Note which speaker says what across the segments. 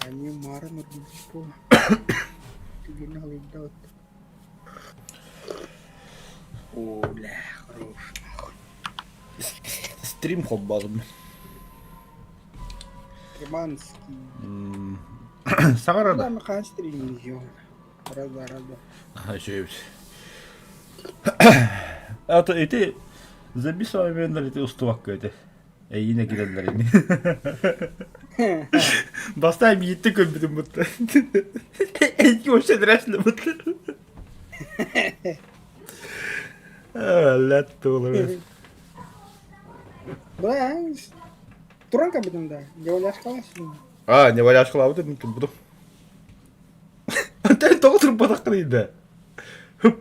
Speaker 1: Они мармур по. Тебе налетают. О, бля, хорош.
Speaker 2: Стрім хоббазом.
Speaker 1: Креманский.
Speaker 2: Сама
Speaker 1: Да,
Speaker 2: рада?
Speaker 1: на ханстрим не Рада.
Speaker 2: Ага, ще є. А то і ти записував мене, ти устуваккаєте. Yine gidenlerini. Bastayım gitti kömürüm mutlu. Eski o şeyler aslında mutlu. Letto olur.
Speaker 1: Бля, Туранка будем, да. Я уляж классный.
Speaker 2: Не валяш клавды, ну тут буду. Ты тоже подохни, да.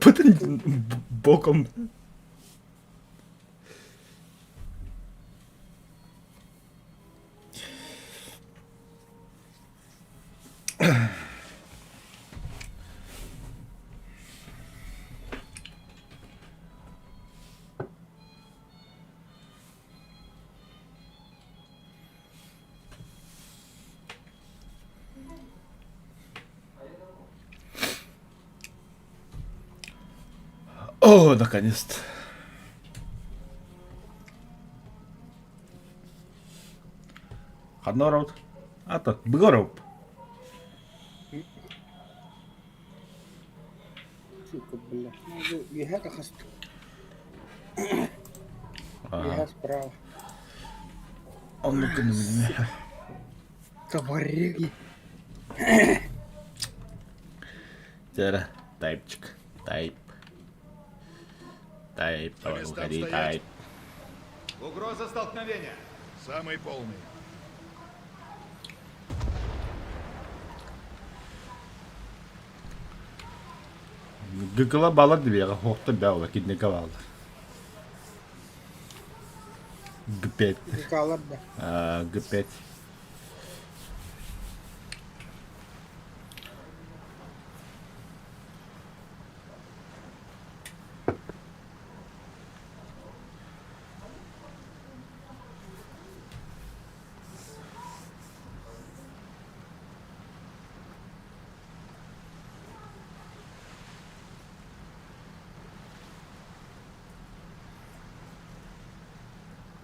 Speaker 2: Потом боком. О, наконец-то. Хаднород. А то, Бгоров.
Speaker 1: Сука, бля. Ега хасту. Ега справа.
Speaker 2: Он ну-ка на меня.
Speaker 1: Товарищи.
Speaker 2: Тера, тайпчик. Тайп. Тайп, давай, уходи, тайп.
Speaker 3: Угроза столкновения.
Speaker 4: Самый полный.
Speaker 2: Гыкала бала дверь, хохта бяла, кидни кавала. Г5.
Speaker 1: Калар, да.
Speaker 2: Г5.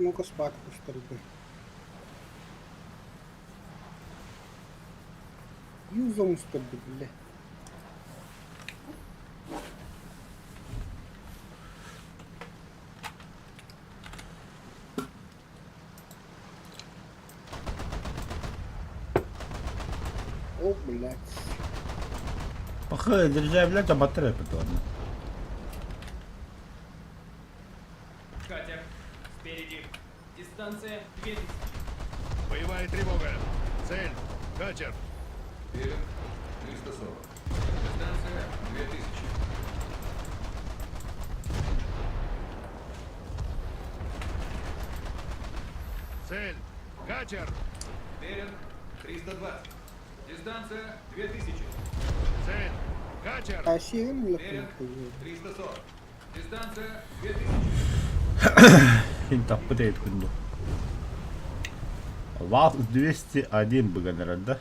Speaker 1: Ну-ка спадку, старика. Юзом что-то, бля. О, блядь.
Speaker 2: Ах, держа, блядь, оботрет потом.
Speaker 5: Катер, спереди. Дистанция 2000.
Speaker 4: Боевая тревога. Цель. Катер.
Speaker 3: Берег 340. Дистанция 2000.
Speaker 4: Цель. Катер.
Speaker 3: Берег 320. Дистанция 2000.
Speaker 4: Цель. Катер.
Speaker 1: А сиген
Speaker 3: Берег
Speaker 1: лохнул.
Speaker 3: 340. Дистанция 2000.
Speaker 2: Хин таппытает күнду. ВАЗ 201 бы, наверное, да?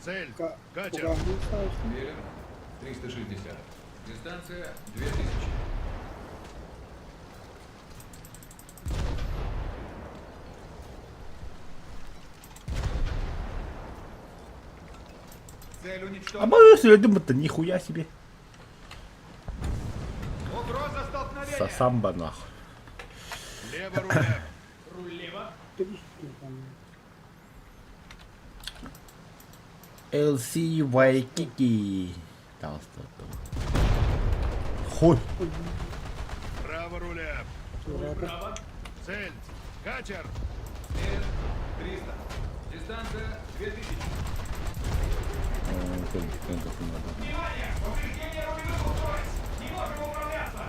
Speaker 4: Цель.
Speaker 1: Катер.
Speaker 4: Катер.
Speaker 3: Берег 360. Дистанция 2000. Цель
Speaker 2: А
Speaker 3: уничтожена.
Speaker 2: мы следом-то нихуя себе.
Speaker 3: Угроза столкновения.
Speaker 2: Сосамба нахуй.
Speaker 4: Лево руля.
Speaker 5: Руль лево.
Speaker 2: LC Waikiki. Толстой. Хуй.
Speaker 4: Право руля.
Speaker 5: Право.
Speaker 4: Цель. Катер.
Speaker 3: Берег 300. Дистанция 2000.
Speaker 5: Внимание! Повреждение рулевых устройств! Не можем управляться!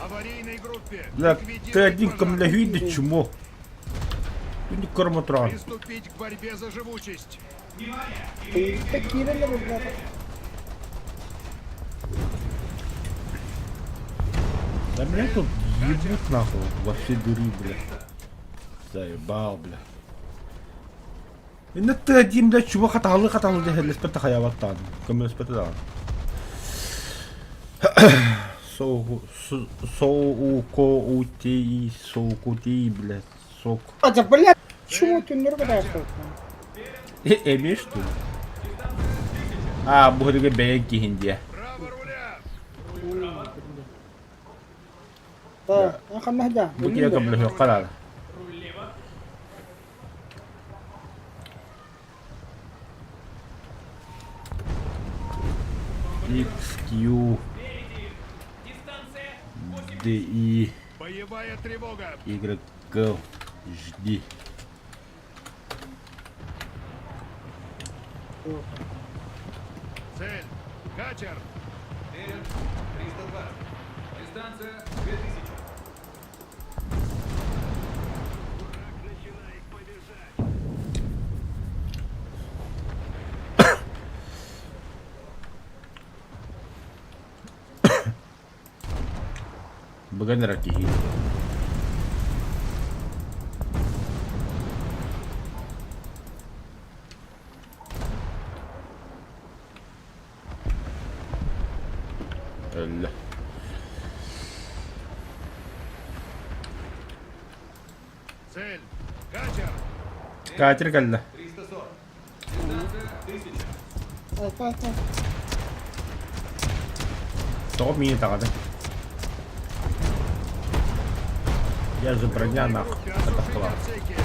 Speaker 4: Аварийной группе.
Speaker 2: Бля,
Speaker 4: Ликвидировать
Speaker 2: ты один ко
Speaker 4: пожар.
Speaker 2: мне видишь чему? Ты не кормотран.
Speaker 4: Приступить к борьбе за живучесть.
Speaker 1: Ты такие, ребята.
Speaker 2: Да меня тут ебут нахуй во все дури, бля. Заебал, бля. انت قديم ده شو خطا ده اللي سبت خيا وطان كم سبت ده соукути, блядь, сок.
Speaker 1: А, да, блядь, почему ты не ругаешь толком?
Speaker 2: Эмиш что ли? А, бугрыга бейки хинди.
Speaker 4: Право руля!
Speaker 1: Да, я хам нахда.
Speaker 2: Буки я каблю хокалал.
Speaker 5: Руль лево.
Speaker 2: XQ,
Speaker 5: Впереди. Дистанция 8.
Speaker 2: DI,
Speaker 4: Боевая тревога!
Speaker 2: YG, жди.
Speaker 4: Цель! Катер!
Speaker 3: Мерин 320. Дистанция 2000.
Speaker 2: Баган раки. لا
Speaker 4: Цель! Катер!
Speaker 2: كاتر قال له
Speaker 3: 340. Дистанция 1000.
Speaker 1: Ай.
Speaker 2: تقوم مين تاخده я же броня нахуй это
Speaker 4: Осушить
Speaker 2: класс
Speaker 4: отсеки!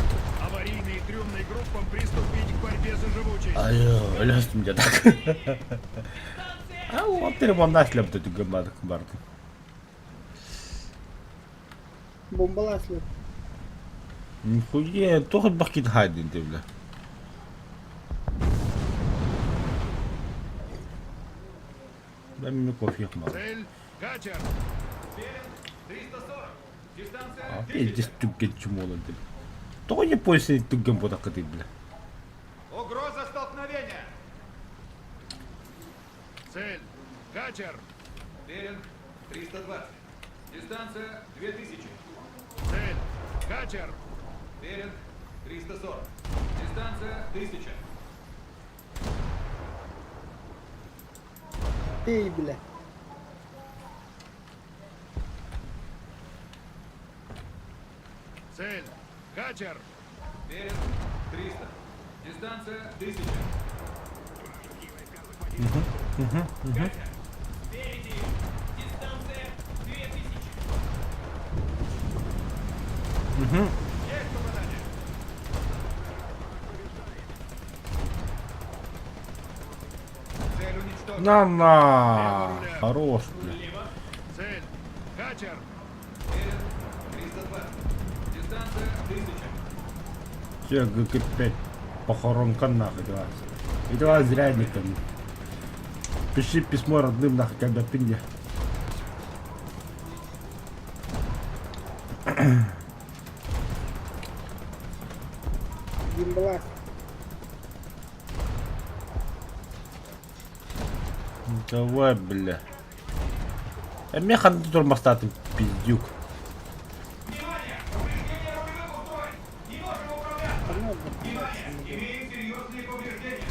Speaker 4: Аварийной и трюмной группам приступить к борьбе за живучесть!
Speaker 2: ايوه لازم جدك او اطير الناس لم تتقبل برضه
Speaker 1: Бомба ласлет.
Speaker 2: نخويا تاخد بحكي هادي انت بلا لم يكن فيك مرة
Speaker 4: Цель! Катер!
Speaker 3: Мерин 340. Дистанция
Speaker 2: опять здесь тупик чмол انت تاخد يبويسي تقم بودا كتب بلا
Speaker 3: Угроза столкновения.
Speaker 4: Цель! Катер!
Speaker 3: Мерин 320. Дистанция 2000.
Speaker 4: Цель! Катер!
Speaker 3: Мерин 340. Дистанция 1000.
Speaker 1: Эй, бля.
Speaker 4: Цель! Катер!
Speaker 3: Мерин 300. Дистанция 1000.
Speaker 5: Впереди. Дистанция 2000.
Speaker 3: Есть попадание. Цель уничтожена.
Speaker 2: на хорош бля
Speaker 5: Лево.
Speaker 4: Цель! Катер!
Speaker 3: Мерин 320. Дистанция 1000.
Speaker 2: все ГК5 похоронка нахуй это зря никому пиши письмо родным нахуй когда пинди
Speaker 1: Гимблас.
Speaker 2: давай бля а мне ханты турмастатым пиздюк
Speaker 3: Имеем серьезные повреждения.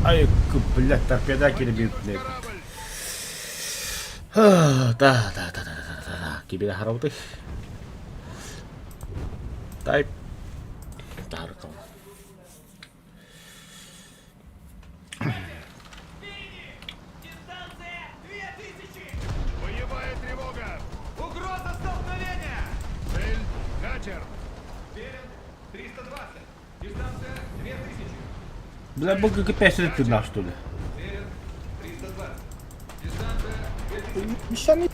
Speaker 2: ай блядь торпеда кирбит блядь
Speaker 4: Корабль!
Speaker 2: да кибида харауты тайп таркал
Speaker 5: Впереди. Дистанция 2000.
Speaker 4: Боевая тревога!
Speaker 3: Угроза столкновения.
Speaker 4: Цель! Катер!
Speaker 3: Мерин 320. Дистанция 2000.
Speaker 2: бля был ГК5 ты наш что ли
Speaker 3: Мерин 320. Дистанция 2000.
Speaker 1: Еще не...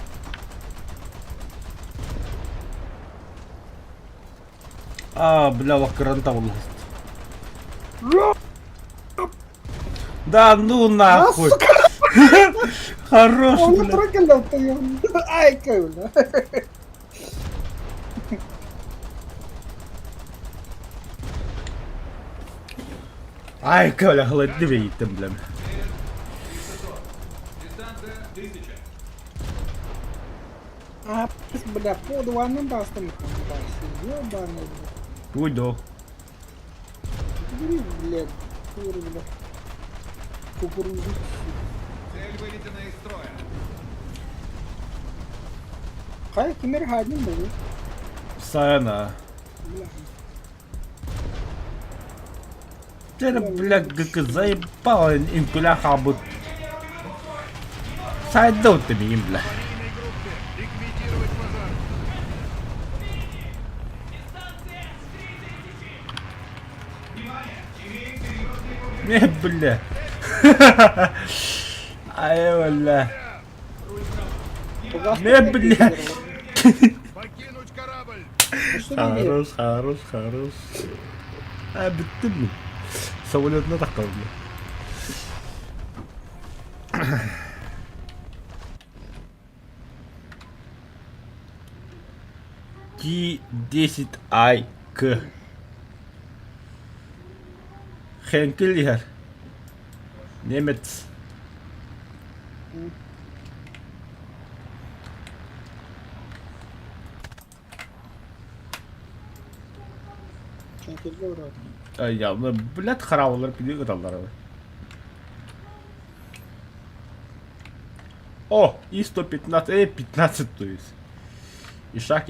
Speaker 2: бля вакаранта да ну нахуй хорош
Speaker 1: Он
Speaker 2: бля
Speaker 1: трогал, то я... Ай, кайла.
Speaker 2: Ай, Коля, гладивее там, блин.
Speaker 3: Дистанция 1000.
Speaker 1: А, бля, по 2 не даст там комбайси. Ёбаный, бля.
Speaker 2: Уйду.
Speaker 1: Бери, блядь, куры, бля. Кукурузу.
Speaker 3: Цель выведена из строя.
Speaker 1: Хай, кемер гаднем, бля.
Speaker 2: Сана.
Speaker 1: Бля.
Speaker 2: Ты, блядь, как заебал, инкуляха, будь. Сайдал ты меня, бля.
Speaker 4: Аварийной группе ликвидировать пожар.
Speaker 5: Дистанция 3000.
Speaker 2: Не, бля. Ай, бля.
Speaker 1: Погас,
Speaker 2: Не, бля.
Speaker 4: Покинуть корабль.
Speaker 1: Ну что ты делаешь?
Speaker 2: Хорош. А, битты, блин. Самолет на таком, бля. T10I К. Хенкель, немец.
Speaker 1: Çekil de bırak.
Speaker 2: Ay ya, блядь, харавлар пидиyor adamlar abi. О, И-115, 15, то есть. Ишак.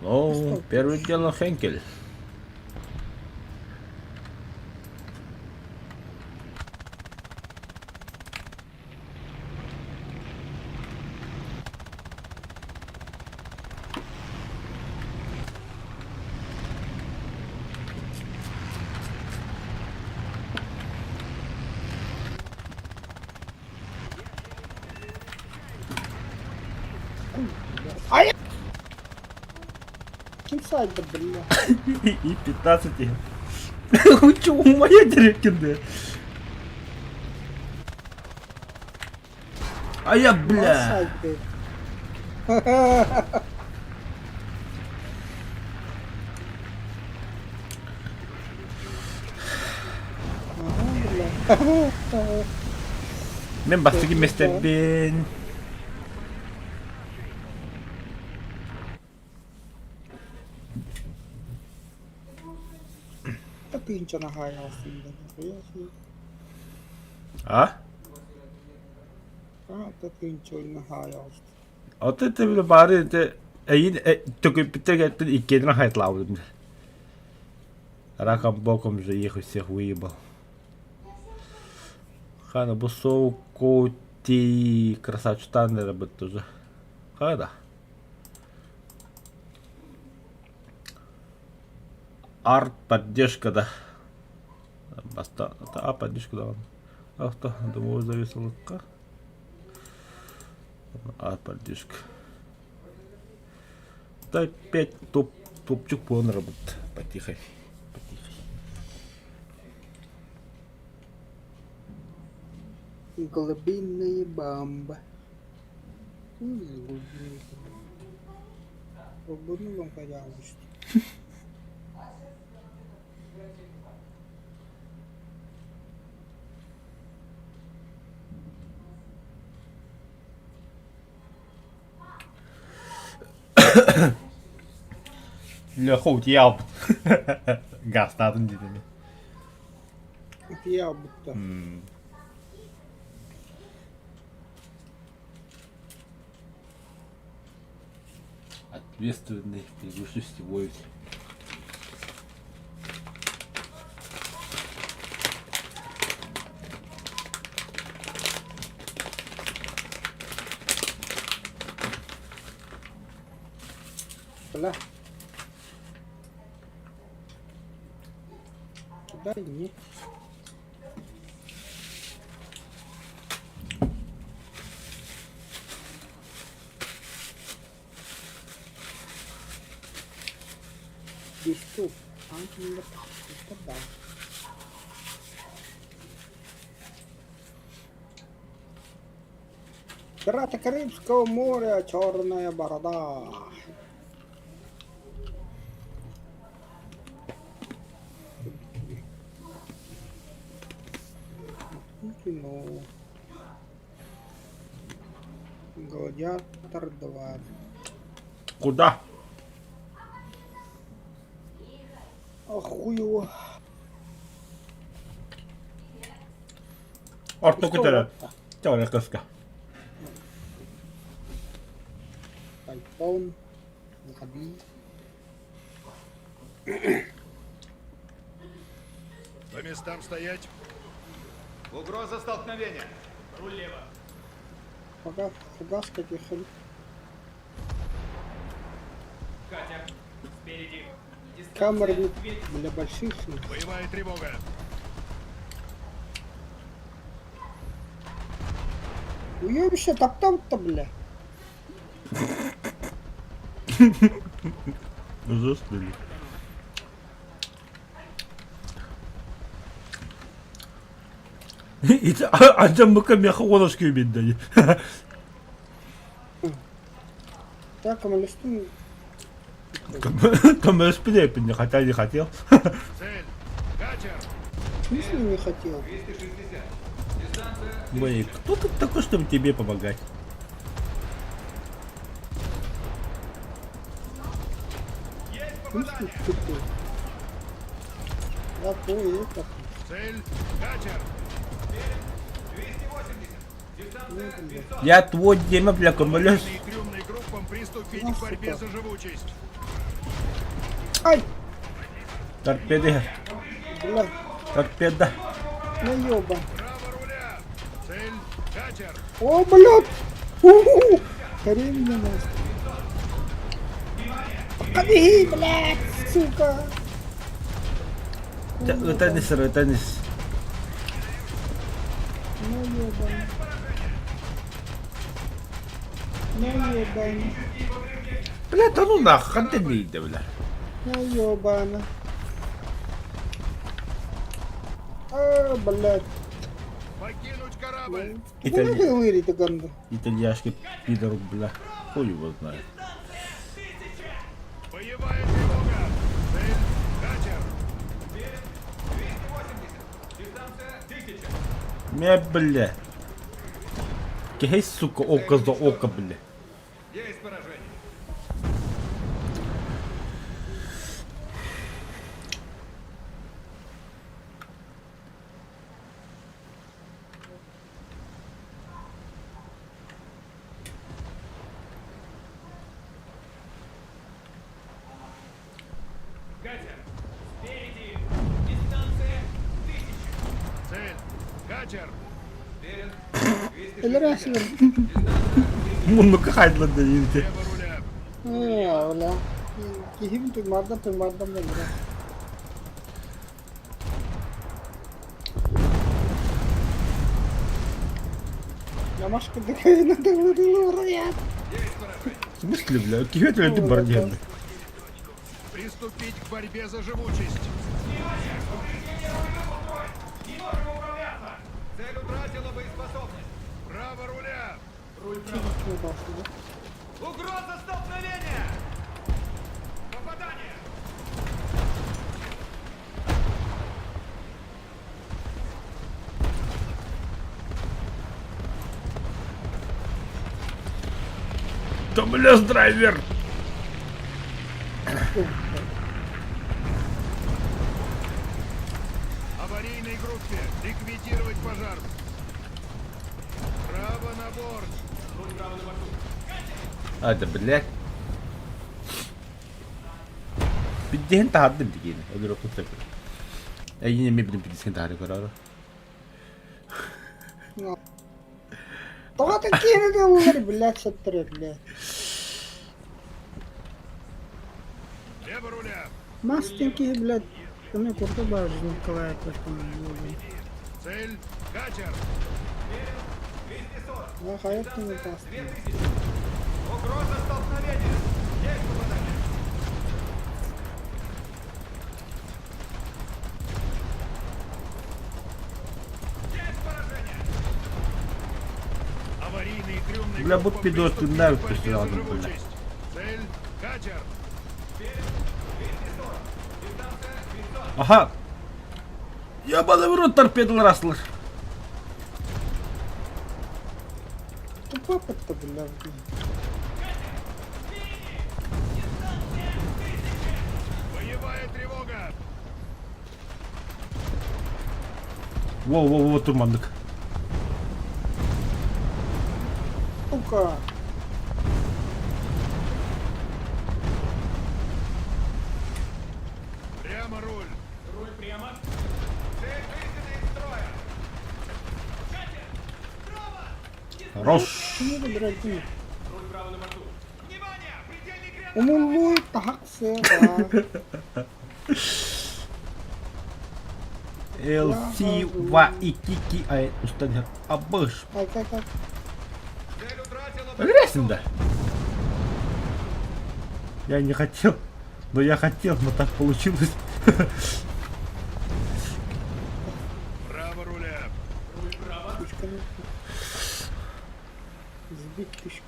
Speaker 2: Ну, первым делом Хенкель.
Speaker 1: Ай! Kim saydı billa?
Speaker 2: И-15. Чего моя директинда? А я,
Speaker 1: Kim
Speaker 2: бля.
Speaker 1: saydı? Aha billa.
Speaker 2: Мен бастыгы Мистер Бин.
Speaker 1: Та ти нічого нагаяв сюди. Ніхуя собі.
Speaker 2: А?
Speaker 1: А, та ти нічого не нагаяв.
Speaker 2: Вот это, бля, бары, это... Только это и кедра хайт лаудым. Раком боком же их всех выебал. Хана бусов коти красавчик Таннера бы тоже. Хада. Арт поддержка, да. Баста. А поддержка, да. А кто? Думаю, зависел как. Арт поддержка. Да 5 топчук полный работает. Потихо.
Speaker 1: Глубинные бамба. Глубинные. Глубинные вам казалось.
Speaker 2: Для хоут ялп. Газ надо не дали.
Speaker 1: Я будто.
Speaker 2: Ответственный, приглушу сетевой.
Speaker 1: Бля. Туда и нет. Здесь тут. Ангел, это да. Пираты Карибского моря, черная борода. кино. Гладиатор 2.
Speaker 2: Куда?
Speaker 1: Охуево.
Speaker 2: Ортокутера. Теория коска.
Speaker 1: Айфон. Заходи.
Speaker 4: По местам стоять.
Speaker 3: Угроза столкновения.
Speaker 5: Руль лево.
Speaker 1: Пока фугас каких-то.
Speaker 5: Катя. Спереди. Дистанция
Speaker 1: Камеры
Speaker 5: 2000.
Speaker 1: для больших шлюх.
Speaker 4: Боевая тревога.
Speaker 1: Уебище, так там-то, бля.
Speaker 2: Застрели. Adam mükemmel konuş gibi dayı.
Speaker 1: Так, камалисту.
Speaker 2: Камера спрепен, хотя не хотел.
Speaker 4: Цель. Катер.
Speaker 1: В смысле не хотел?
Speaker 3: 260. Дистанция
Speaker 2: Блин, кто ты такой, чтобы тебе помогать?
Speaker 1: В смысле тупой? Я понял, это.
Speaker 4: Цель. Катер.
Speaker 3: 280. Дистанция 500.
Speaker 2: Я твой Дима, бля, камалёс.
Speaker 4: Аварийные и трюмные группам приступить
Speaker 1: Ну,
Speaker 4: к борьбе
Speaker 1: сука.
Speaker 4: за живучесть.
Speaker 1: Ай,
Speaker 2: Торпеды,
Speaker 1: бля,
Speaker 2: торпеда.
Speaker 1: наёба.
Speaker 4: Право руля. Цель. Катер.
Speaker 1: О, блядь! У-у-у! Хрень мне нас. Побеги, блядь, сука!
Speaker 2: Теннис.
Speaker 1: Наёбан. Наёбан.
Speaker 2: Бля, да ну нахуй, ты не иди, бля.
Speaker 1: Наёбан. А, блядь.
Speaker 4: Покинуть корабль.
Speaker 1: Куда
Speaker 2: Итали-
Speaker 1: ты вырить, ганду?
Speaker 2: Итальяшки пидор, бля. Хуй его знает.
Speaker 4: Боевая тревога. Цель. Катер.
Speaker 3: 280. Дистанция 1000.
Speaker 2: Мя, бля. Кихей, сука, око за око, бля.
Speaker 3: Есть поражение.
Speaker 5: Катя. Спереди. Дистанция 1000.
Speaker 4: Цель. Катер.
Speaker 3: Верен.
Speaker 1: Или
Speaker 3: 260.
Speaker 1: раз
Speaker 2: Ну, кахать надо, видите.
Speaker 4: Лево руля.
Speaker 1: бля. Кихим ты мардам, бля. Ямашка такая надо вырывать.
Speaker 2: В смысле, бля? Кихей, ты борден.
Speaker 4: Приступить к борьбе за живучесть.
Speaker 3: Цель утратила боеспособность.
Speaker 4: Право руля.
Speaker 3: Угроза столкновения. Попадание.
Speaker 2: Да, бля, драйвер.
Speaker 4: Аварийной группе. Ликвидировать пожар. Право на борт.
Speaker 2: А, да, блядь. Пидден тахадым дигейн. Öyle okutsak. Yine mi bileyim piddesin tahrik kararı.
Speaker 1: Только такие надо блядь, смотри, блядь.
Speaker 4: Лево руля.
Speaker 1: Мастенькие, блядь. Ну, куда бажу, Николай, просто
Speaker 4: Цель. Катер.
Speaker 1: ага, это не даст.
Speaker 3: Угроза столкновения. Есть попадание. Есть поражение.
Speaker 4: Аварийные и трюмные
Speaker 2: Бля,
Speaker 4: группам
Speaker 2: вот пидор, ты
Speaker 4: приступить
Speaker 2: нахуй
Speaker 4: к борьбе
Speaker 2: сразу,
Speaker 4: за
Speaker 2: бля.
Speaker 4: живучесть. Цель. Катер.
Speaker 2: Ага. Ябаный в рот торпедал раслыш.
Speaker 1: папа-то, бля, блин.
Speaker 4: Боевая тревога!
Speaker 2: Во, турманник.
Speaker 1: Сука.
Speaker 4: Прямо руль!
Speaker 5: Руль прямо.
Speaker 3: Цель выведена из строя.
Speaker 5: Катер! Право!
Speaker 2: Хорош.
Speaker 1: Почему ты, блядь, ты?
Speaker 5: Руль право на борту.
Speaker 3: Внимание! Предельный крен
Speaker 1: Умулуй, так, сера.
Speaker 2: LC, Ва и Кики, ай, устали. Абыш.
Speaker 1: Как?
Speaker 3: Цель утратила
Speaker 2: Грязен, да. Я не хотел, но я хотел, но так получилось.
Speaker 4: Право руля!
Speaker 5: Руль право.
Speaker 1: Тушка, ну. Сбить тушка.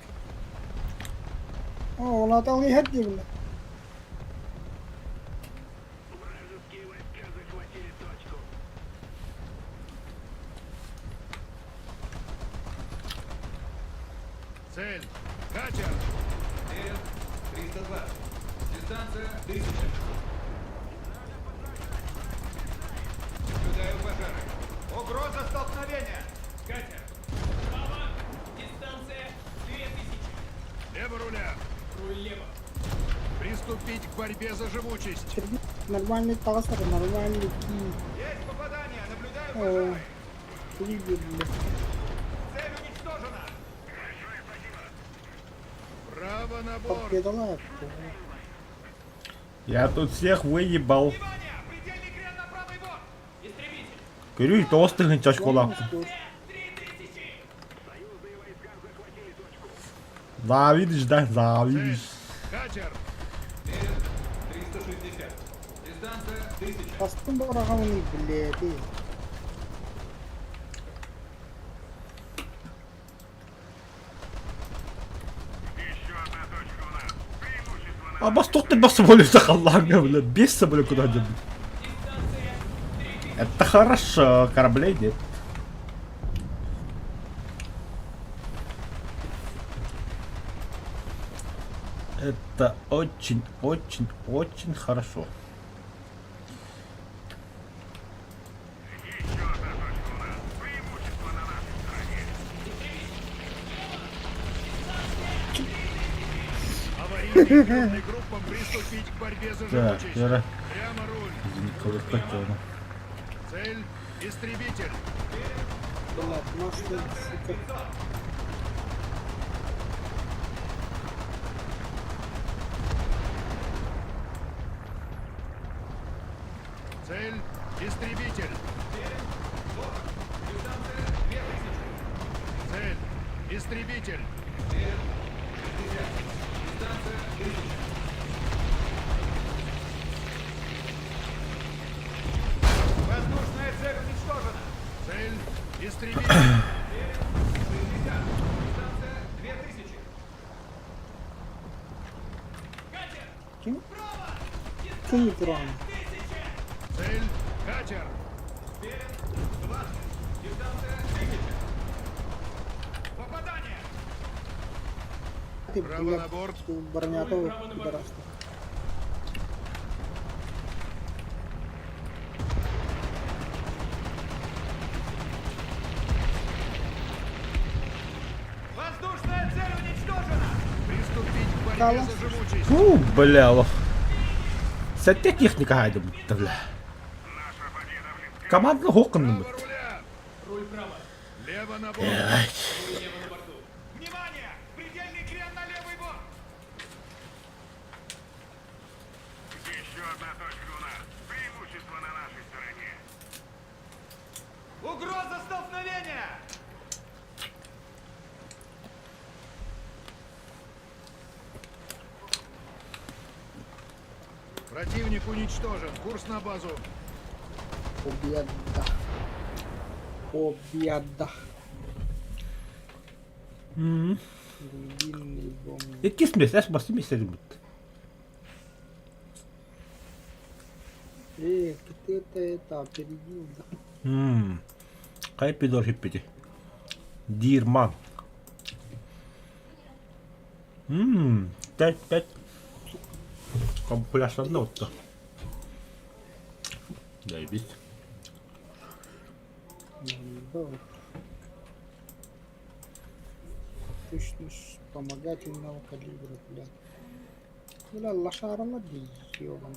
Speaker 1: О, он отдал не ходи, бля.
Speaker 4: Цель! Катер!
Speaker 3: Мерен 302. Дистанция 1000. Наблюдаю пожары. Угроза столкновения.
Speaker 5: Катер! Право! Дистанция 2000.
Speaker 4: Лево руля!
Speaker 5: Руль лево.
Speaker 4: Приступить к борьбе за живучесть!
Speaker 1: Нормальный талсер, нормальный ки.
Speaker 3: Есть попадание. Наблюдаю
Speaker 1: О,
Speaker 3: пожары.
Speaker 1: привет, бля.
Speaker 3: Цель уничтожена.
Speaker 4: Право на борт!
Speaker 1: Победала.
Speaker 2: Я тут всех выебал.
Speaker 3: Внимание! Предельный крен на правый борт.
Speaker 5: Истребитель!
Speaker 2: Кирюй, толстый гончаш кола.
Speaker 5: 3000.
Speaker 2: Завидишь, да?
Speaker 4: Цель!
Speaker 2: Завидишь.
Speaker 4: Катер!
Speaker 3: Мерен 360. Дистанция 1000.
Speaker 1: Постум бараханы, блядь.
Speaker 2: А бастук ты басволю за халлами, блядь. Бесится, блядь, куда-нибудь.
Speaker 5: Дистанция 3000.
Speaker 2: Это хорошо, кораблей нет. Это очень хорошо.
Speaker 4: Аварийным трюмным группам приступить к борьбе за
Speaker 2: Так,
Speaker 4: живучесть!
Speaker 2: Вера.
Speaker 4: Прямо руль!
Speaker 2: Никого хотел.
Speaker 4: Цель! Истребитель!
Speaker 1: Блядь, масло, сука.
Speaker 4: Цель! Истребитель! Цель! Истребитель!
Speaker 3: Воздушная цель уничтожена.
Speaker 4: Цель! Истребитель!
Speaker 3: 60. Дистанция 2000.
Speaker 5: Катер!
Speaker 1: Кинь кран.
Speaker 4: Цель! Катер!
Speaker 3: Мерен 20. Дистанция 1000. Попадание.
Speaker 1: Ты,
Speaker 4: Право
Speaker 1: блядь,
Speaker 4: на борт!
Speaker 1: бронятовый пидорас.
Speaker 3: Воздушная цель уничтожена.
Speaker 4: Приступить к борьбе
Speaker 1: Кала.
Speaker 4: за живучесть!
Speaker 2: Фу, бля. Сетте техника гайда, бля. Команда хокон.
Speaker 4: Право руля!
Speaker 5: Руль право.
Speaker 4: Лево на борт!
Speaker 5: Руль лево на борту.
Speaker 3: Внимание! Предельный крен на левый борт.
Speaker 6: Еще одна точка у нас. Преимущество на нашей стороне.
Speaker 3: Угроза столкновения.
Speaker 4: Противник уничтожен. Курс на базу.
Speaker 1: Победа. Победа. Глубинный бомб.
Speaker 2: Якісь місця, баси місця любить.
Speaker 1: Ты это опередил, да?
Speaker 2: Хай підор гіппіті. Дірман. Т5. Камуфляжный отто. Заебись.
Speaker 1: Да. Точность вспомогательного калибра, бля. Бля, лошара ёбан.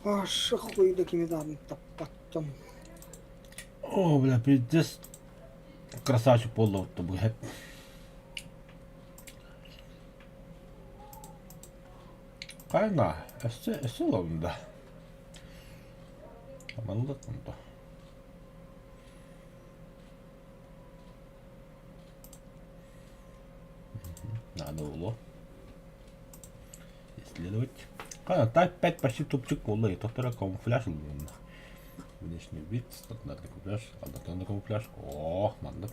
Speaker 1: Аж охуй да кимидан таппаттам.
Speaker 2: О, бля, пиздец. Красавчик поллотто bu hep. Kayna, esse olunda. Amanlık bunda. Надо уло. Исследовать. Так 5 почти тупчик полла и тоқтара камуфляж лунда. Внешний вид, стандартный камуфляж, однотонный камуфляж. О, мандык.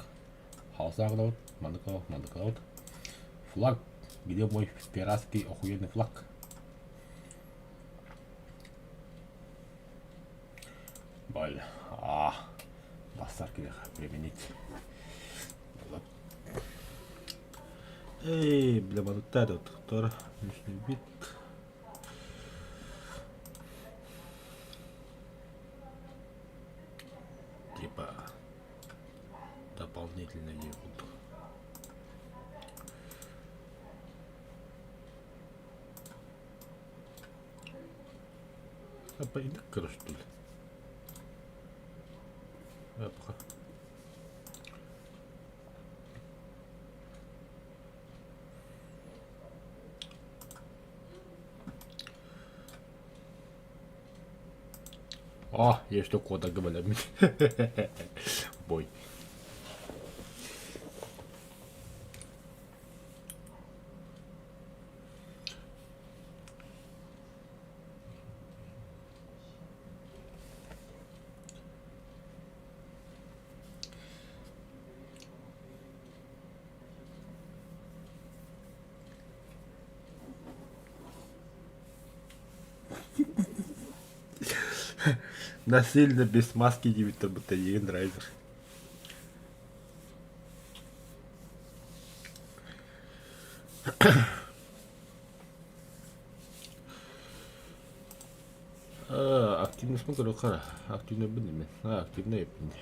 Speaker 2: Хаусагдаут, мандык. Флаг. Где мой пиратский охуенный флаг? Боль. Бастар керек применить. Эй, бля, вот этот, который внешний вид. Типа дополнительно ебут. Apa ini keras dulu. Apa? Есть что кода говорят. Бой. Насильно без маски девита батареи драйвер. Активность смотрю, кара. Активный бенемен. Активный бенемен.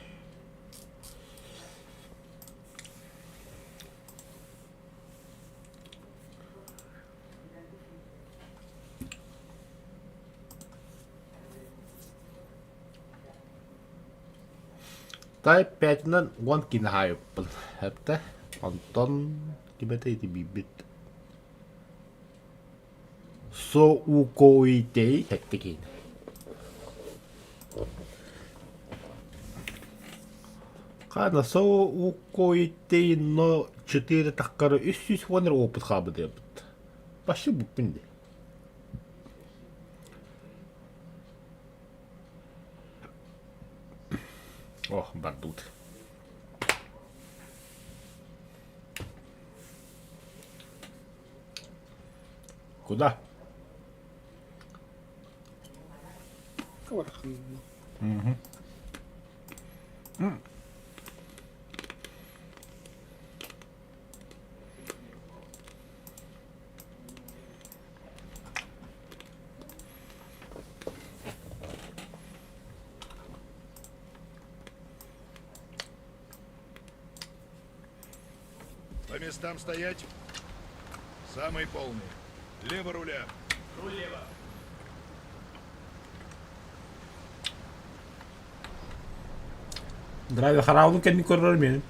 Speaker 2: Type 5-는 원긴 하였군. 했대. 어떤 기베트 이디 비빗. 소우고이데이 했대긴. Кана соу고이데이 но 4 таккары 300 вонер опыт хабы дебит. Почти бупинде. Ох, бардут. Куда?
Speaker 1: Квархи.
Speaker 4: По местам стоять. Самый полный. Лево руля.
Speaker 5: Руль лево.
Speaker 2: Драйвер хараулу kendini korurum benim.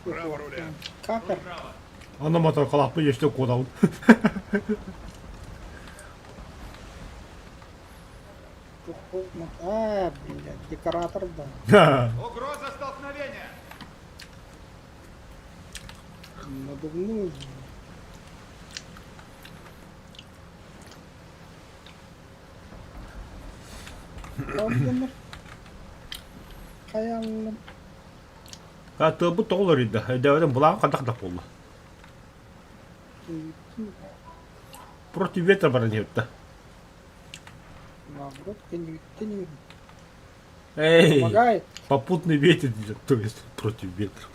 Speaker 4: Право руля.
Speaker 1: Какар.
Speaker 5: Право.
Speaker 2: Ana motor kalaklı geçti kodal.
Speaker 1: Блядь, декоратор, да.
Speaker 3: Угроза столкновения!
Speaker 1: Надувную. Проблема. Хаялым.
Speaker 2: Hatta bu da olur idi. Devletin bulan kadak da oldu. Против ветра баран yaptı.
Speaker 1: Наоборот, ты не
Speaker 2: Эй,
Speaker 1: помогает.
Speaker 2: попутный ветер идет, то есть против ветра.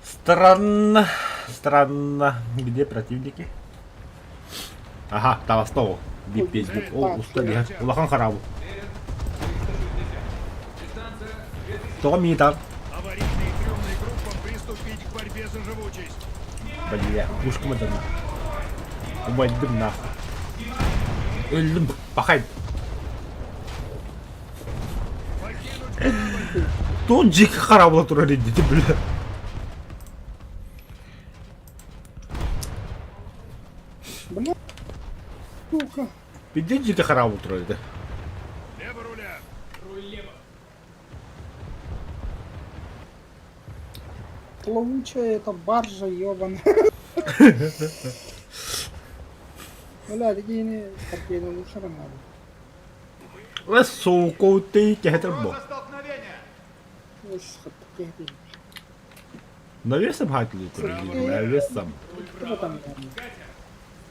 Speaker 2: Странно, странно. Где противники? Ага, там снова. Випеть. О, устали. Улахан харабу. Томми там.
Speaker 4: Аварийной и трёмной группам приступить к борьбе за живучесть.
Speaker 2: Бля, пушка мадам. Убайдым нахуй. Öldüm. Bakayım.
Speaker 4: Покинуть корабль.
Speaker 2: Тон дико харабла турали дети, бля.
Speaker 1: Бля, сука.
Speaker 2: Иди дико харабла турали, да.
Speaker 4: Лево руля.
Speaker 5: Руль лево.
Speaker 1: Плавучая эта баржа, ёбаная. Бля, такие не торпеды лучше надо.
Speaker 2: Лесу коуты кехетер бо.
Speaker 3: Угроза столкновения!
Speaker 2: Навесом хатили турали, навесом.
Speaker 1: Кто там?
Speaker 5: Катер.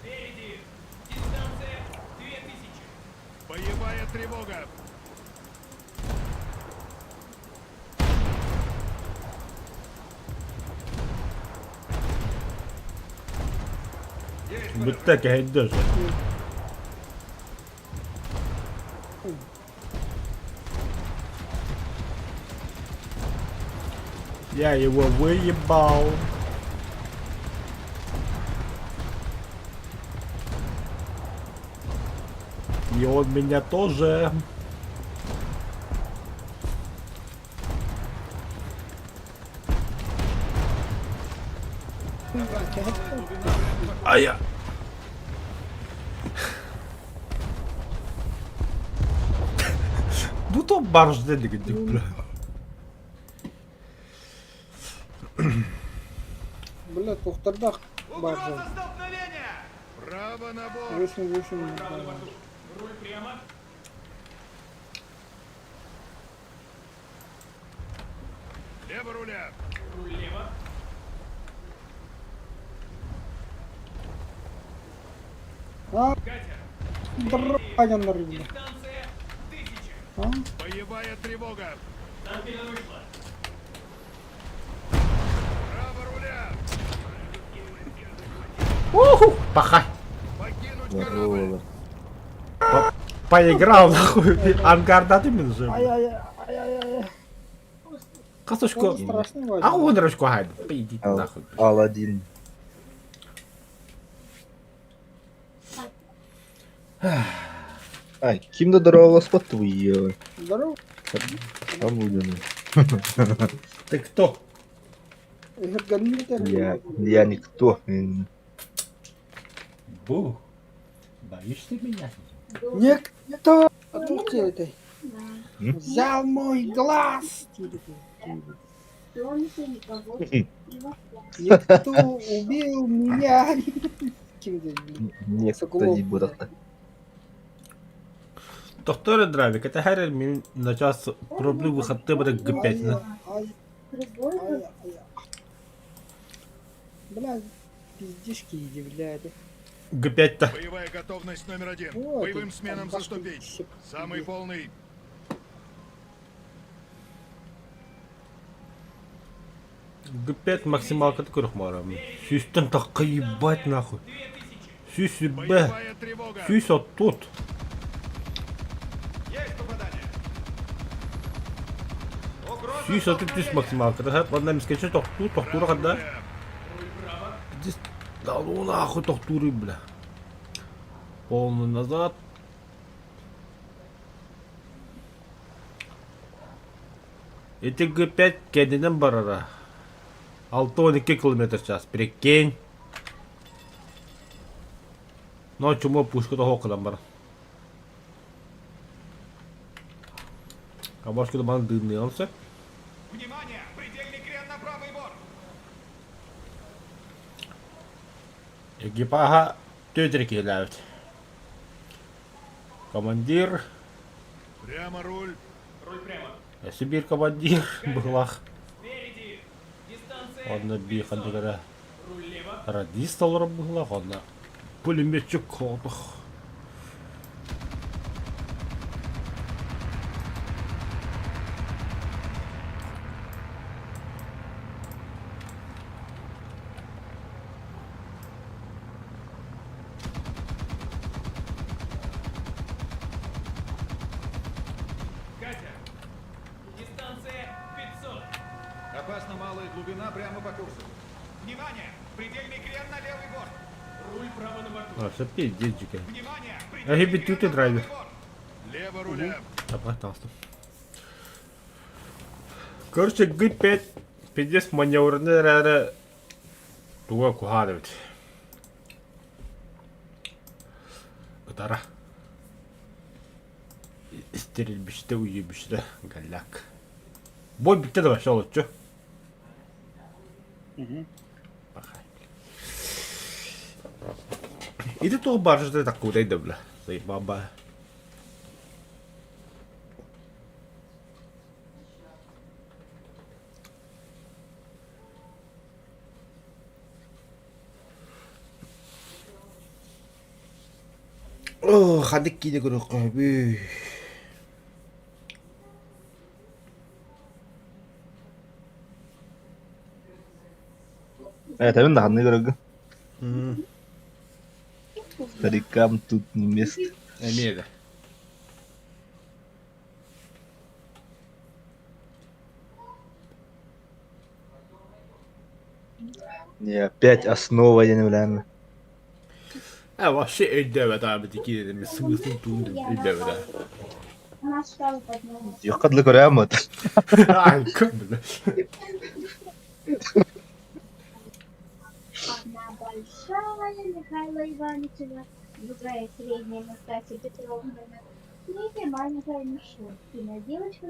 Speaker 5: Спереди. Дистанция 2000.
Speaker 4: Боевая тревога.
Speaker 2: Bitti keheddir. Я его выебал. И он меня тоже. А я. Ну то барж dedik бля.
Speaker 1: Бля, тухтардах баржа.
Speaker 3: Угроза столкновения!
Speaker 4: Право на борт.
Speaker 1: Вышел.
Speaker 5: Руль прямо.
Speaker 4: Лево руля.
Speaker 5: Руль лево.
Speaker 1: А,
Speaker 5: Катер.
Speaker 1: драга на рыбе.
Speaker 5: Дистанция 1000.
Speaker 1: А?
Speaker 4: Боевая тревога.
Speaker 5: Танкина вышла.
Speaker 4: Право руля.
Speaker 2: Уху! Пахай!
Speaker 4: Покинуть корабль.
Speaker 2: Поиграл нахуй. Ангарда ты меня же.
Speaker 1: Ай-яй-яй.
Speaker 2: Касочку.
Speaker 1: Он страшный
Speaker 2: А
Speaker 1: Вадим.
Speaker 2: удочку гайд. Пойдите нахуй.
Speaker 7: Аладдин. Ай, kimde дорога спотвує.
Speaker 1: Здорово.
Speaker 7: Обудено.
Speaker 2: Ты кто?
Speaker 1: Игорь Ганмитер.
Speaker 7: Я никто.
Speaker 2: Бу. Боишься меня?
Speaker 1: Никто. Ух ты этой. Взял мой глаз. Никто убил меня. Ким ты, блин?
Speaker 7: Некто не будет.
Speaker 2: Доктор Дравик, это Харри мне на час пробил выход ты бы Г5.
Speaker 1: Ай, ай. Бля, пиздишки иди, блядь.
Speaker 2: Г5-то.
Speaker 4: Боевая готовность номер 1.
Speaker 1: Вот
Speaker 4: Боевым
Speaker 1: и
Speaker 4: сменам
Speaker 1: там
Speaker 4: заступить.
Speaker 1: башни
Speaker 4: Самый полный.
Speaker 2: Г5 максималка такой рахмаром. Сюстен так ебать нахуй. Сюсь б.
Speaker 4: Боевая тревога.
Speaker 2: Сюсь от тут.
Speaker 3: Есть попадание! Угроза
Speaker 2: Сюсь от тут сюсь максималка. Да одна мискача тохту, тохтура когда.
Speaker 5: Руль право.
Speaker 2: Здесь. Да ну нахуй тохтуры, бля. Полный назад. Эти Г5 кединен барара. 6-12 км в час. Прикинь. Ну чему пушка то хокадан бар. А может куда дымный алса?
Speaker 3: Внимание! Предельный крен на правый борт!
Speaker 2: Экипажа тётрики являют. Командир.
Speaker 4: Прямо руль.
Speaker 5: Руль прямо.
Speaker 2: Сибирь командир была.
Speaker 5: Спереди. Дистанция.
Speaker 2: Онда би
Speaker 5: 500.
Speaker 2: хандыгара
Speaker 5: Руль лево.
Speaker 2: радист алар была. Онда пулеметчик колдық.
Speaker 5: Катя. Дистанция 500.
Speaker 3: Опасно малая глубина прямо по курсу. Внимание! Предельный крен на левый борт!
Speaker 5: Руль право на борту.
Speaker 2: А, все пиздечики.
Speaker 3: Внимание!
Speaker 2: А
Speaker 3: Предельный
Speaker 2: гибит
Speaker 3: крен
Speaker 2: ты
Speaker 3: на
Speaker 2: драйвер.
Speaker 3: правый борт!
Speaker 6: Лево руля.
Speaker 2: Да, пожалуйста. Короче, G5 пиздец маневрный ряда туга кухадывать. Гитара. Стерильбиште уебиште галяк. Бой битте да başa olur çö. Bakay. İdi to barjda tak kudai da bla. Заебаба. Хадик кине көрөк кайбы.
Speaker 7: Это надо, дорого. Старикам тут не место.
Speaker 2: Эмеда.
Speaker 7: Не, опять основа, я не знаю.
Speaker 2: Вообще ödeve abi dikili dedim. Смысл тут ödeve da.
Speaker 8: Она стала подняла.
Speaker 7: Yok göremedi.
Speaker 2: Ay kömür.
Speaker 8: Одна большая Михаила Ивановича, другая средняя Настасья Петровна, третья маленькая Мишустина. Девочка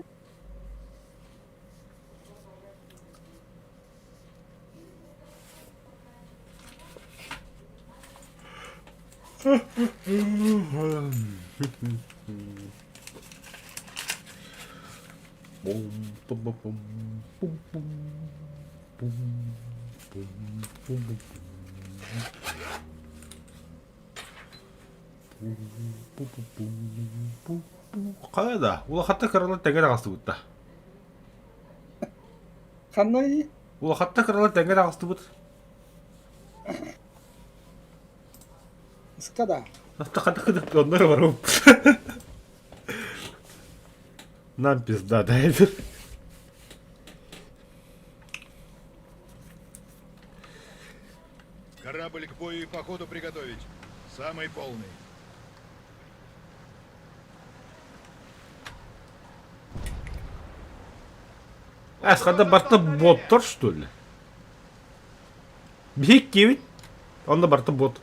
Speaker 2: Бум бум бум бум бум бум бум бум бум Қайда? Ол хатта кырылып тәңге тағасты бұтта.
Speaker 1: Қандай?
Speaker 2: Ол хатта кырылып тәңге тағасты бұт.
Speaker 1: Скада.
Speaker 2: Наста хатта кыдып ондар бар оп. Нам пизда дайвер.
Speaker 6: Корабль к бою и походу приготовить. Самый полный.
Speaker 2: Скада барта боттар, что ли? Бик кивит. Он да барта бот.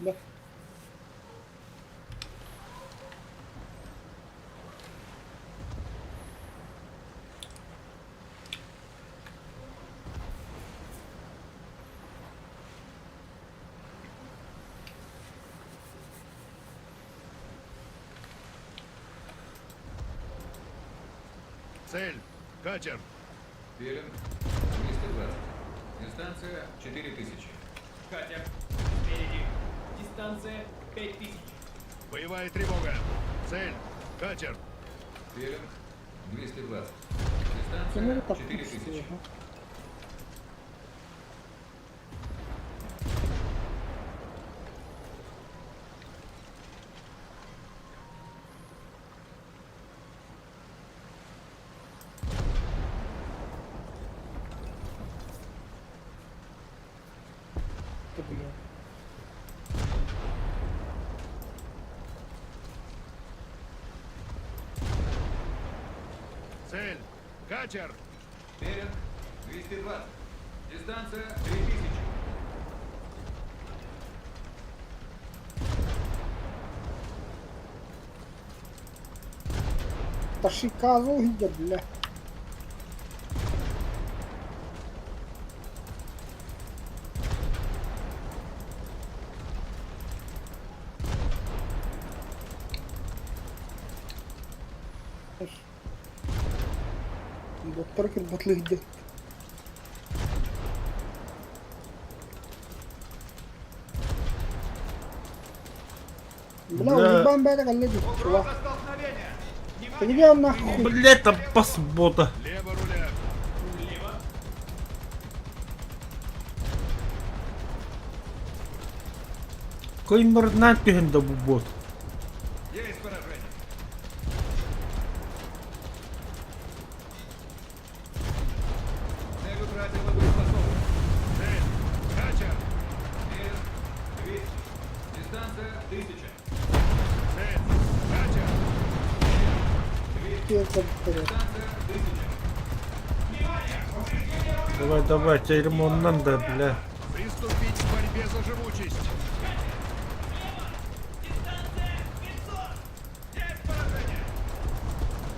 Speaker 1: Да.
Speaker 6: Цель. Катер.
Speaker 3: Верен. 220. Дистанция 4000.
Speaker 5: Катя. Спереди. Дистанция 5000.
Speaker 6: Боевая тревога. Цель. Катер.
Speaker 3: Верен. 220.
Speaker 1: Тянули
Speaker 3: Дистанция
Speaker 1: так
Speaker 3: 4000.
Speaker 1: всего.
Speaker 6: Цель. Катер.
Speaker 3: Верен. 220. Дистанция 3000.
Speaker 1: Ташиказу гидя, бля. Боттар кирбатлы иде. Бля,
Speaker 2: Бля.
Speaker 1: уебан бэда галледи, чувак.
Speaker 3: Угроза столкновения!
Speaker 1: Ты
Speaker 3: Внимание!
Speaker 1: где он нахуй?
Speaker 2: Блять, там пас бота.
Speaker 4: Лево руля.
Speaker 5: Влево.
Speaker 2: Кой морнат тюхенда бот.
Speaker 3: Есть поражение! Цель утратила боеспособность.
Speaker 4: Цель. Катер.
Speaker 3: Мир 200. Дистанция 1000.
Speaker 4: Цель. Катер.
Speaker 1: Пиздец, вперед.
Speaker 3: Дистанция 1000.
Speaker 2: Давай, давай, тебе ремонт надо, бля.
Speaker 4: Приступить к борьбе за живучесть.
Speaker 3: Есть поражение!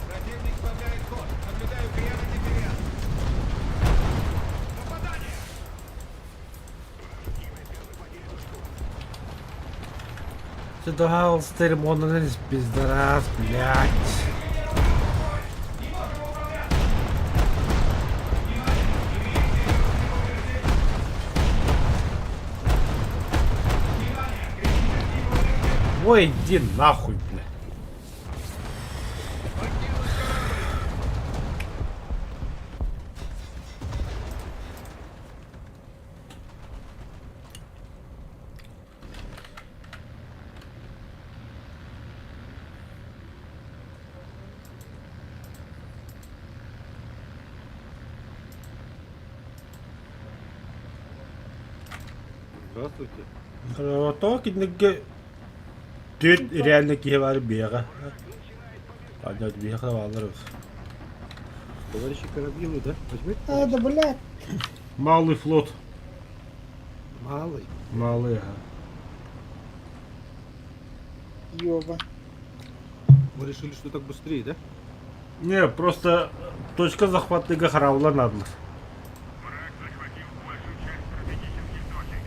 Speaker 3: Противник сбавляет ход. Наблюдаю крен и дифференц. Попадание!
Speaker 2: Ты давал с ремонтом пиздорас, блять. Ой, иди нахуй, бля.
Speaker 9: Здравствуйте.
Speaker 2: То кинеге Düt реально киевар бега. Понять бега валрус.
Speaker 9: Товарищи корабилы, да? Возьмите?
Speaker 1: А, да, блядь.
Speaker 2: Малый флот.
Speaker 9: Малый.
Speaker 2: Малый, ага.
Speaker 1: Ёба.
Speaker 9: Мы решили, что так быстрее, да?
Speaker 2: Не, просто точка захвата Гахраула надо.
Speaker 6: Враг захватил большую часть стратегических точек.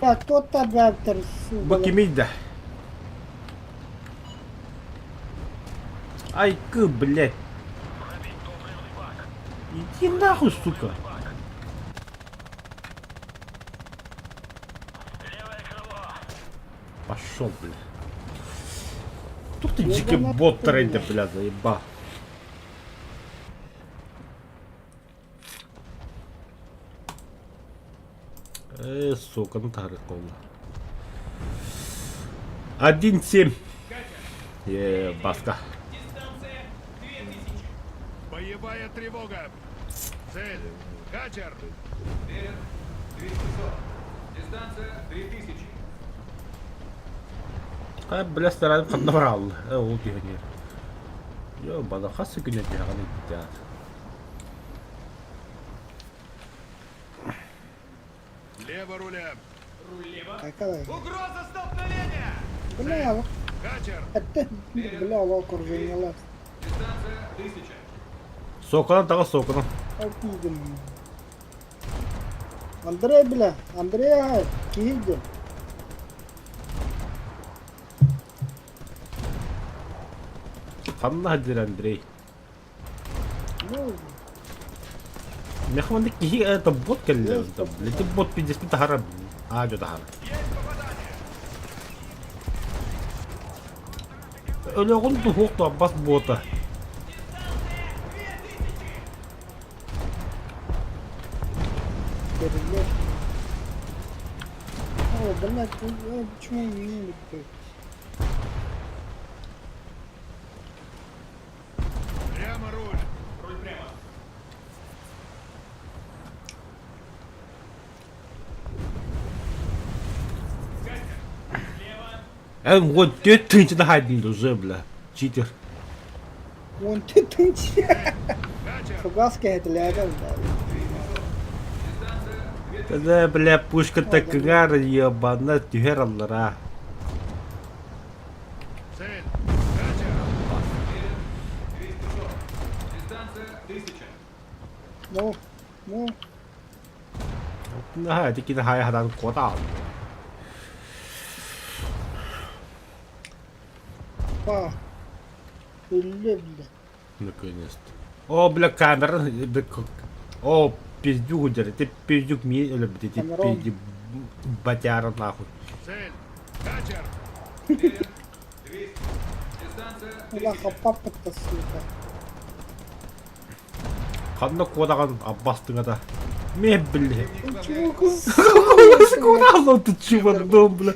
Speaker 1: Так, кто тогда
Speaker 2: Бакимида. Ай, к, блядь. Иди нахуй, сука. Пошел, блядь. Тут ты дикий бот трейдер, блядь, заеба. Сука, ну так прикольно. 1-7. Баска.
Speaker 5: Дистанция 2000.
Speaker 4: Боевая тревога. Цель. Катер.
Speaker 3: Мир 240. Дистанция 3000.
Speaker 2: Ай, бля, стараюсь поднабрал. Вот его нет. Ёбана, хасы гүнэ бяганы битят.
Speaker 4: Лево руля.
Speaker 5: Руль лево.
Speaker 1: Какая?
Speaker 3: Угроза столкновения!
Speaker 1: Бля,
Speaker 4: Катер.
Speaker 1: это, бля, волкор заняла.
Speaker 3: Дистанция 1000.
Speaker 2: Сокона, тага сокона.
Speaker 1: Опидем. Андрей, бля, Андрей, ай, киди.
Speaker 2: Ханна хадир Андрей.
Speaker 1: Ну,
Speaker 2: Мехман ки это бот келлер. Блядь, бот 50 тахара. А, жо тахара. Ölüğün tuhuk da bas bota.
Speaker 1: перелет. О, блядь, почему не летит?
Speaker 4: Прямо руль.
Speaker 5: Руль прямо. Катер. Слева.
Speaker 2: Вот ты тынчы да хайдын уже, бля. Читер.
Speaker 1: Вон ты тынч.
Speaker 4: Катер.
Speaker 1: Фугаска это лягал, да.
Speaker 2: Тогда, бля, пушка такая ебана, тюхер аллара.
Speaker 4: Цель. Катер.
Speaker 3: Дистанция 1000.
Speaker 1: Ну,
Speaker 2: На, это кина хай хадан кода.
Speaker 1: Опа. Бля.
Speaker 2: Наконец-то. О, бля, камера. О, пиздюк удери. Ты пиздюк мне, или, блядь, ты
Speaker 1: Камерон.
Speaker 2: пиздюк батяра нахуй.
Speaker 4: Цель. Катер.
Speaker 3: 200. Дистанция 1000.
Speaker 1: Лаха папа-то, сука.
Speaker 2: Қандай қодаған Аббастың Мен, бля.
Speaker 3: Противник
Speaker 1: Чего
Speaker 2: Куда ты чувардом, бля?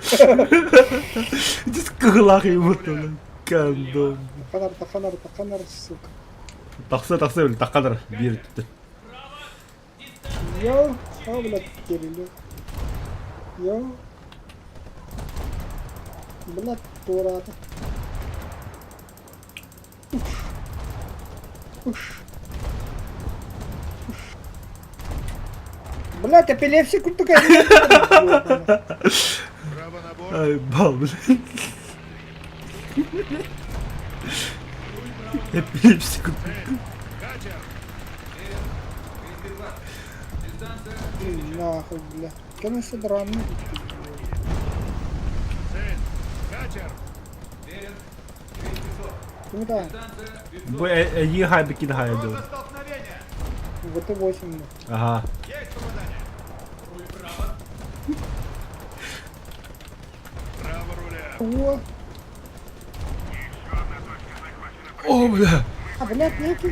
Speaker 2: Иди скалах ему, бля. Кандом.
Speaker 1: Фонарь, сука.
Speaker 2: Тақсы, бля, таққандар. Бері түтті.
Speaker 1: Йоу. А, блядь, Кирилл. Йоу. Блядь, турата. Блядь, эпилепсия тут такая.
Speaker 4: Право на борт.
Speaker 2: Ай, бал, бля. Эпилепсику.
Speaker 4: Цель. Катер.
Speaker 1: Нахуй, бля. Конечно, драмы.
Speaker 4: Цель. Катер.
Speaker 1: Куда?
Speaker 2: Егай би кидгай,
Speaker 3: Угроза
Speaker 2: бля.
Speaker 3: столкновения.
Speaker 1: ВТ-8.
Speaker 2: Ага.
Speaker 3: Есть попадание.
Speaker 5: Руль вправо.
Speaker 4: Право руля.
Speaker 1: О,
Speaker 2: О, бля.
Speaker 1: а, блядь, нету.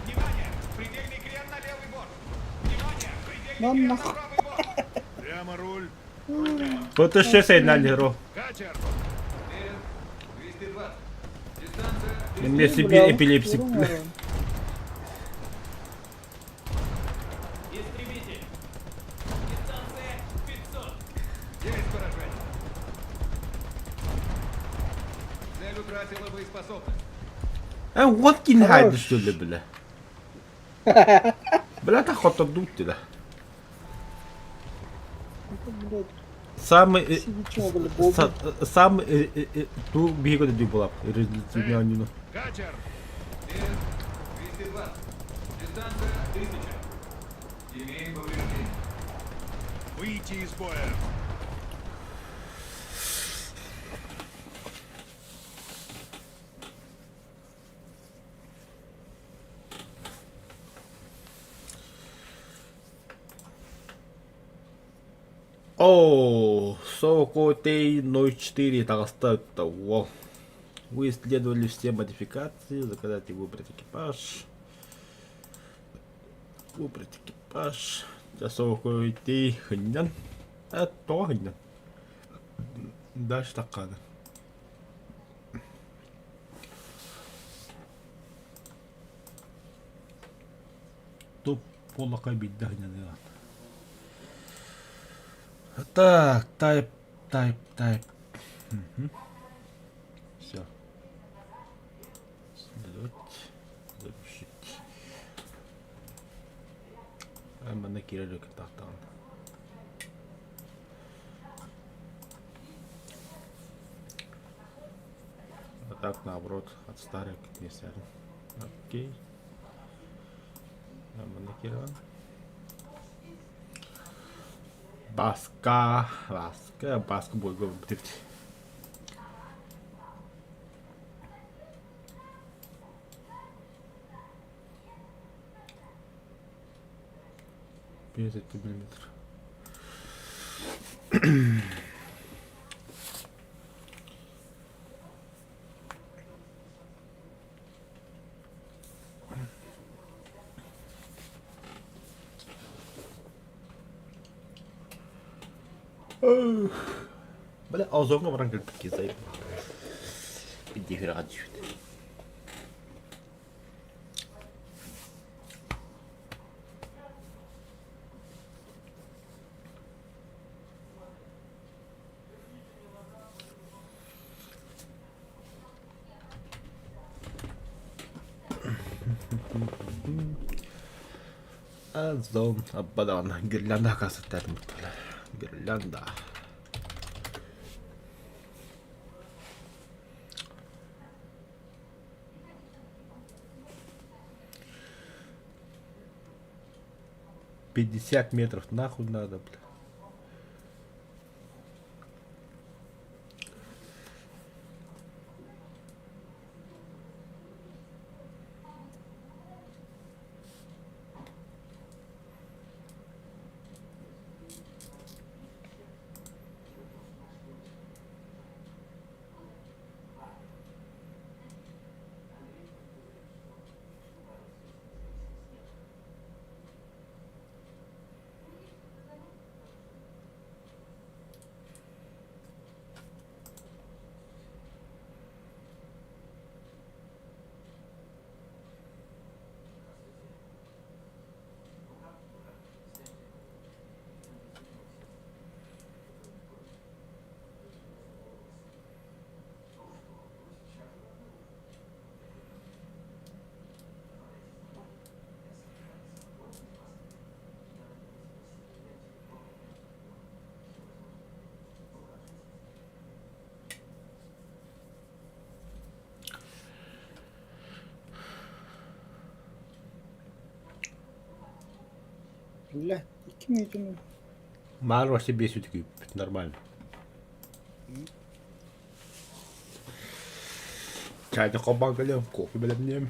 Speaker 3: Внимание! Предельный крен на левый борт. Внимание! Предельный
Speaker 1: Да
Speaker 3: крен на
Speaker 1: нахуй.
Speaker 3: правый борт.
Speaker 4: Прямо руль.
Speaker 2: Вот ще сигнальний герой.
Speaker 4: Катер.
Speaker 3: 220. Дистанция
Speaker 2: Мне себе эпилепсик.
Speaker 1: Бля.
Speaker 5: Истребитель. Дистанция 500.
Speaker 3: есть поражение. Цель утратила боеспособность.
Speaker 2: Вот кидгай, что ли, бля. Бля, та хота дути, да.
Speaker 1: Блядь,
Speaker 2: Саме
Speaker 1: ничего, блядь, болт.
Speaker 2: сам ту бігу де була резиденціонну.
Speaker 4: Катер.
Speaker 3: 220. Дистанция 1000. Имеем повреждение.
Speaker 4: Выйти из боя.
Speaker 2: О, 40T04 Дагестан-то, во. Вы исследовали все модификации, заказать и выбрать экипаж. Выбрать экипаж. За 40T хрен. Это хрен. Дальше такая. Тут полакабить да не надо. Так, тайп. Все. Запишите. Мене кирилик тахтан. А так наоборот, от старых не сядем. Окей. Мене кирилик. Баска будет говорить. Миллиметров. Бля, ağzımda varan gelip gezeyim. Bir devre açıyor. Azon abadan girlanda kasıtlar mutlaka. Girlanda. $50 метров нахуй надо, бля.
Speaker 1: Блядь, ким этим?
Speaker 2: Мало себе все-таки нормально. Чайный кабан белем, кофе белем нем.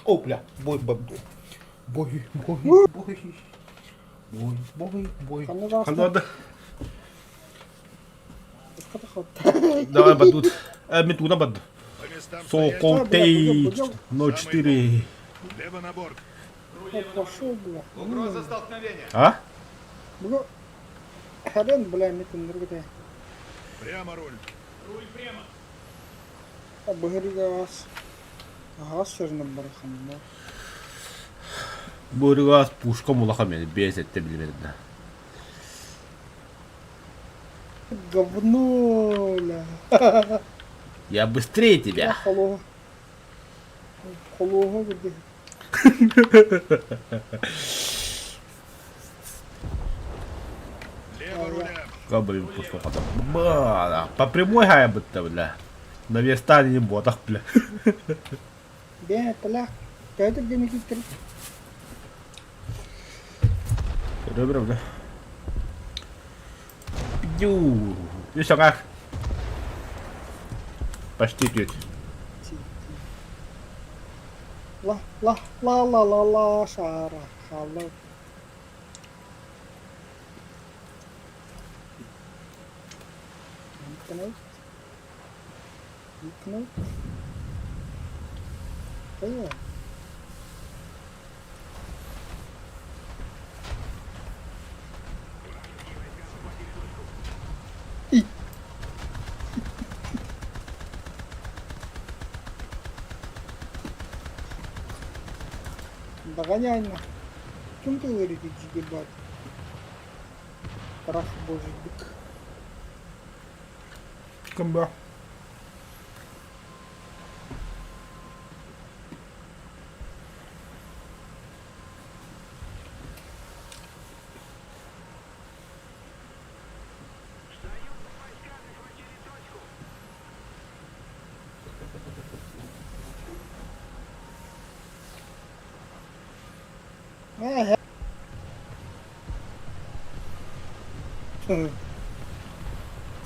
Speaker 2: О, бля, бой, бой, бой, бой, бой, бой, бой, бой. Канада. Давай, Бадут. Метуна, Бад.
Speaker 4: По местам
Speaker 2: Сокол Тейдж 04.
Speaker 4: Лево на борт.
Speaker 1: Пошел, бля.
Speaker 3: Угроза столкновения.
Speaker 2: А?
Speaker 1: Бля. Хрен, бля, метун другая.
Speaker 4: Прямо руль.
Speaker 5: Руль прямо.
Speaker 1: Обыграли газ. Газ сырным барахан, да.
Speaker 2: Бургас пушка мулахамени без это билмедна.
Speaker 1: Говно, бля.
Speaker 2: Я быстрее тебя.
Speaker 1: Холого. Холого, где?
Speaker 4: Лево руля.
Speaker 2: Блин, пушка потом. Бля, по прямой гая будто, бля. На вестане не ботах, бля.
Speaker 1: Бля, поля. Это где не китрит?
Speaker 2: Добре, бля. Ю. И все как? Почти теть.
Speaker 1: Ла, шара, хала. Икнуть. Понял? Догоняй на. Чем ты говорите, дебат? Прах божий бык.
Speaker 2: Комба.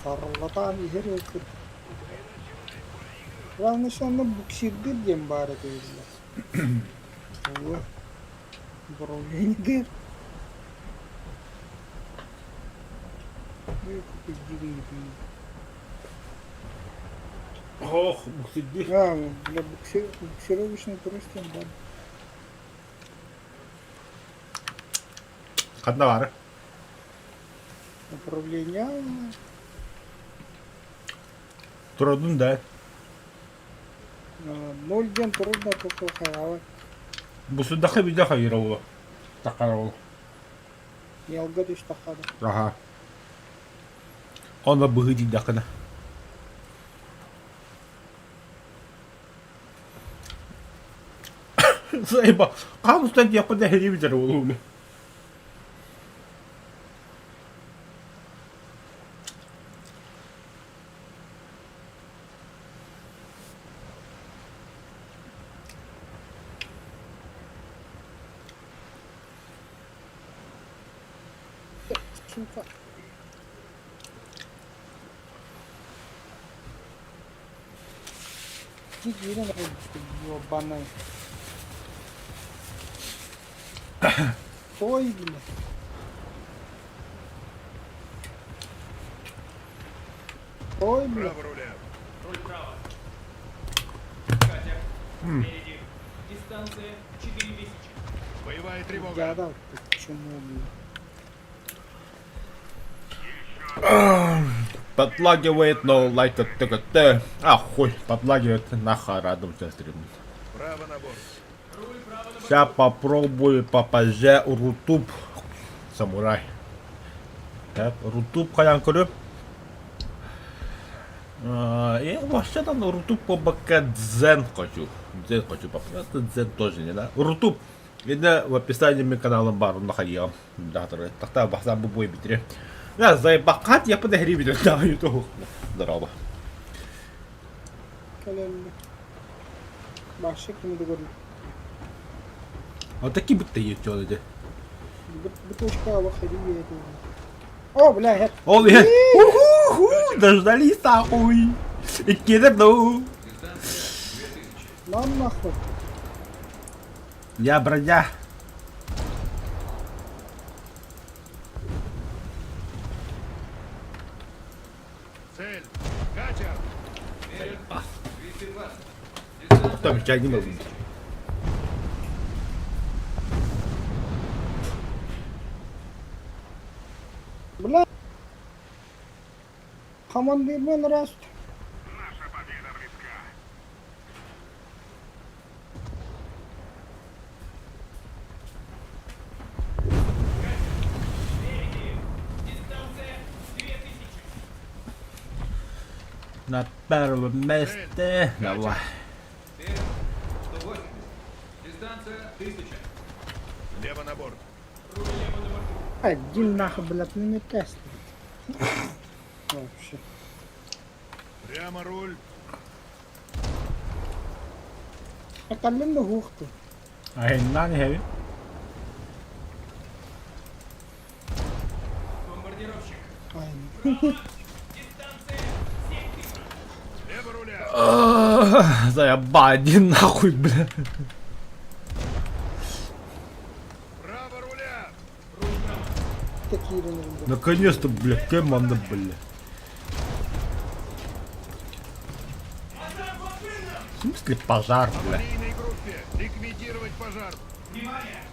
Speaker 1: Сарлатан ихер өкір. Главное, что она буксирдыр дем бар это өзі. Ой, управление. Ой, какой дивный.
Speaker 2: Ох, буксиди.
Speaker 1: А, для буксировочной просто бар.
Speaker 2: Каднавары.
Speaker 1: Управление.
Speaker 2: Трудно, да.
Speaker 1: 0 ден трудно только хайвала.
Speaker 2: Бусудаха видаха ираула. Такаравал.
Speaker 1: Ялгадыш тахада.
Speaker 2: Ага. Он обыгрыди дахана. Заеба. Как стать я подогрев видаровал.
Speaker 1: Сука. Иди на его банан. Ой, бля. Ой, бля.
Speaker 4: Право руля.
Speaker 5: Руль вправо. Катер. Впереди. Дистанция 4000.
Speaker 4: Боевая тревога.
Speaker 1: Я дал. Почему, бля?
Speaker 2: Подлагивает, но лайк ТКТ. А, хуй, подлагивает, нахуй радуемся стриму.
Speaker 4: Право на борт.
Speaker 2: Сейчас попробую попозже Рутуб. Самурай. Так, Рутуб хаян көріп. Вообще там Рутуб по бока Дзен хочу. Дзен хочу попробовать. Дзен тоже не да. Рутуб. Видно в описании моего канала бар находил. Да, тогда бахсан бы бой битре. Я заебакат, я подогрев видео на ютуб. Здорово.
Speaker 1: Калембе. Башек не договорил.
Speaker 2: Вот такие будто есть что-то.
Speaker 1: Бутылочка выходи, я это. О, бля, это.
Speaker 2: О, я. Уху, дождались нахуй. И кидаю.
Speaker 1: Нам нахуй.
Speaker 2: Я бродя.
Speaker 4: Цель. Катер.
Speaker 5: Вперед. 220. Дистанция
Speaker 2: Там еще не могу.
Speaker 1: Бля. Команды мен раст.
Speaker 6: Наша победа близка.
Speaker 5: Дистанция 2000.
Speaker 2: На первом месте. Давай.
Speaker 5: Вперед. 180. Дистанция 1000.
Speaker 4: Лево на борт.
Speaker 5: Руль лево на борту.
Speaker 1: Один нахуй, блядь, не тест. Вообще.
Speaker 4: Прямо руль.
Speaker 1: Это линда гухты.
Speaker 2: А не heavy.
Speaker 5: Бомбардировщик.
Speaker 1: Ай,
Speaker 5: Дистанция 7000.
Speaker 4: Лево руля.
Speaker 2: Заебали нахуй, бля.
Speaker 4: Право руля.
Speaker 1: такие рынки.
Speaker 2: Наконец-то, бля, команда, бля. В смысле пожар,
Speaker 4: В
Speaker 2: бля?
Speaker 4: аварийной группе. Ликвидировать пожар.
Speaker 5: Внимание!